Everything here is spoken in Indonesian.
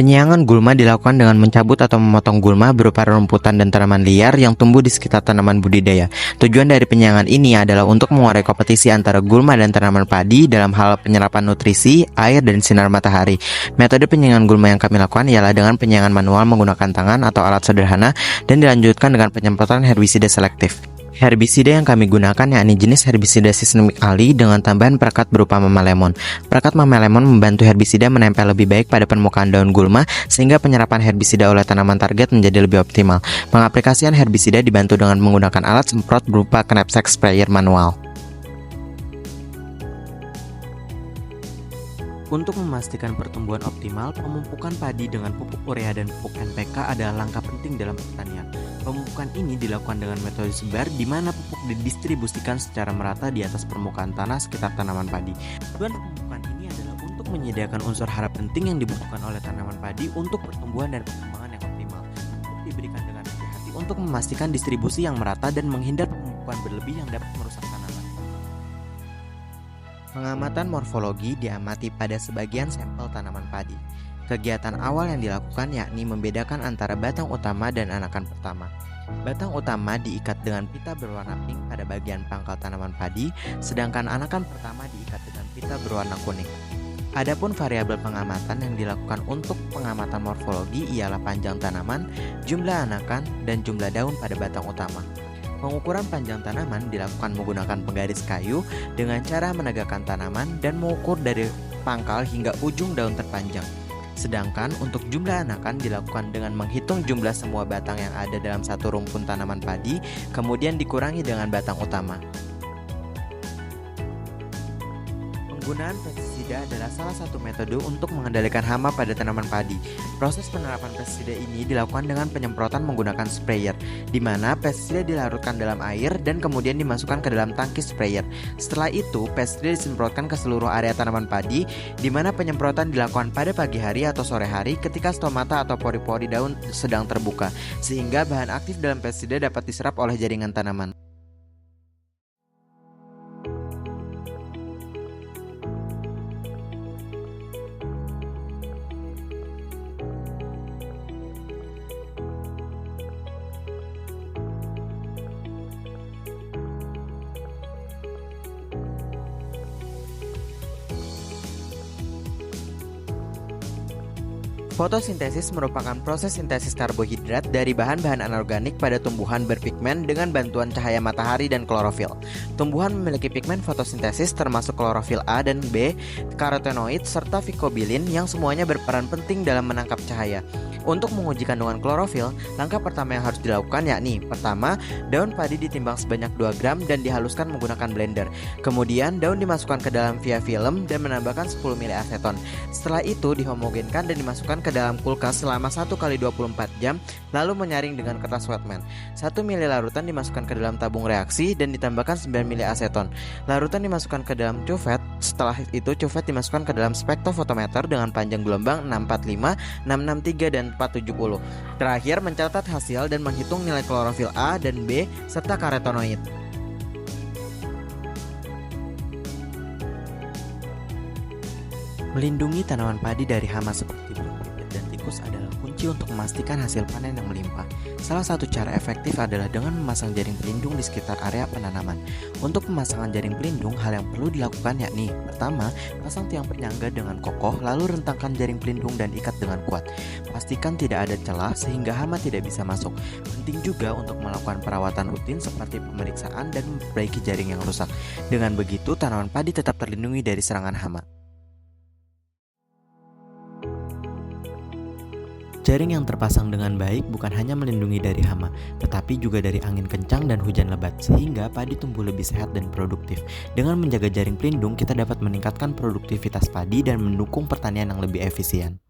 Penyiangan gulma dilakukan dengan mencabut atau memotong gulma berupa rumputan dan tanaman liar yang tumbuh di sekitar tanaman budidaya. Tujuan dari penyiangan ini adalah untuk mengurai kompetisi antara gulma dan tanaman padi dalam hal penyerapan nutrisi, air, dan sinar matahari. Metode penyiangan gulma yang kami lakukan ialah dengan penyiangan manual menggunakan tangan atau alat sederhana dan dilanjutkan dengan penyemprotan herbisida selektif. Herbisida yang kami gunakan yakni jenis herbisida sistemik ali dengan tambahan perekat berupa memalemon. Perekat memalemon membantu herbisida menempel lebih baik pada permukaan daun gulma sehingga penyerapan herbisida oleh tanaman target menjadi lebih optimal. Pengaplikasian herbisida dibantu dengan menggunakan alat semprot berupa knapsack sprayer manual. Untuk memastikan pertumbuhan optimal, pemupukan padi dengan pupuk urea dan pupuk NPK adalah langkah penting dalam pertanian. Pemupukan ini dilakukan dengan metode sebar, di mana pupuk didistribusikan secara merata di atas permukaan tanah sekitar tanaman padi. Tujuan pemupukan ini adalah untuk menyediakan unsur hara penting yang dibutuhkan oleh tanaman padi untuk pertumbuhan dan perkembangan yang optimal. Pupuk diberikan dengan hati-hati untuk memastikan distribusi yang merata dan menghindar pemupukan berlebih yang dapat merusak tanaman. Pengamatan morfologi diamati pada sebagian sampel tanaman padi. Kegiatan awal yang dilakukan yakni membedakan antara batang utama dan anakan pertama. Batang utama diikat dengan pita berwarna pink pada bagian pangkal tanaman padi, sedangkan anakan pertama diikat dengan pita berwarna kuning. Adapun variabel pengamatan yang dilakukan untuk pengamatan morfologi ialah panjang tanaman, jumlah anakan, dan jumlah daun pada batang utama. Pengukuran panjang tanaman dilakukan menggunakan penggaris kayu dengan cara menegakkan tanaman dan mengukur dari pangkal hingga ujung daun terpanjang. Sedangkan untuk jumlah anakan dilakukan dengan menghitung jumlah semua batang yang ada dalam satu rumpun tanaman padi, kemudian dikurangi dengan batang utama. Penggunaan pestisida adalah salah satu metode untuk mengendalikan hama pada tanaman padi. Proses penerapan pestisida ini dilakukan dengan penyemprotan menggunakan sprayer, di mana pestisida dilarutkan dalam air dan kemudian dimasukkan ke dalam tangki sprayer. Setelah itu, pestisida disemprotkan ke seluruh area tanaman padi, di mana penyemprotan dilakukan pada pagi hari atau sore hari ketika stomata atau pori-pori daun sedang terbuka, sehingga bahan aktif dalam pestisida dapat diserap oleh jaringan tanaman. Fotosintesis merupakan proses sintesis karbohidrat dari bahan-bahan anorganik pada tumbuhan berpigmen dengan bantuan cahaya matahari dan klorofil. Tumbuhan memiliki pigmen fotosintesis termasuk klorofil A dan B, karotenoid, serta phycobilin yang semuanya berperan penting dalam menangkap cahaya. Untuk menguji kandungan klorofil, langkah pertama yang harus dilakukan yakni: pertama, daun padi ditimbang sebanyak 2 gram dan dihaluskan menggunakan blender. Kemudian, daun dimasukkan ke dalam via film dan menambahkan 10 ml aseton. Setelah itu dihomogenkan dan dimasukkan ke dalam kulkas selama 1x24 jam, lalu menyaring dengan kertas wetman. 1 ml larutan dimasukkan ke dalam tabung reaksi dan ditambahkan 9 ml aseton. Larutan dimasukkan ke dalam cuvette. Setelah itu cuvette dimasukkan ke dalam spektrofotometer dengan panjang gelombang 645, 663, dan 470. Terakhir mencatat hasil dan menghitung nilai klorofil A dan B serta karotenoid. Melindungi tanaman padi dari hama seperti belut dan tikus adalah kunci untuk memastikan hasil panen yang melimpah. Salah satu cara efektif adalah dengan memasang jaring pelindung di sekitar area penanaman. Untuk pemasangan jaring pelindung, hal yang perlu dilakukan yakni: pertama, pasang tiang penyangga dengan kokoh, lalu rentangkan jaring pelindung dan ikat dengan kuat. Pastikan tidak ada celah sehingga hama tidak bisa masuk. Penting juga untuk melakukan perawatan rutin seperti pemeriksaan dan memperbaiki jaring yang rusak. Dengan begitu, tanaman padi tetap terlindungi dari serangan hama. Jaring yang terpasang dengan baik bukan hanya melindungi dari hama, tetapi juga dari angin kencang dan hujan lebat, sehingga padi tumbuh lebih sehat dan produktif. Dengan menjaga jaring pelindung, kita dapat meningkatkan produktivitas padi dan mendukung pertanian yang lebih efisien.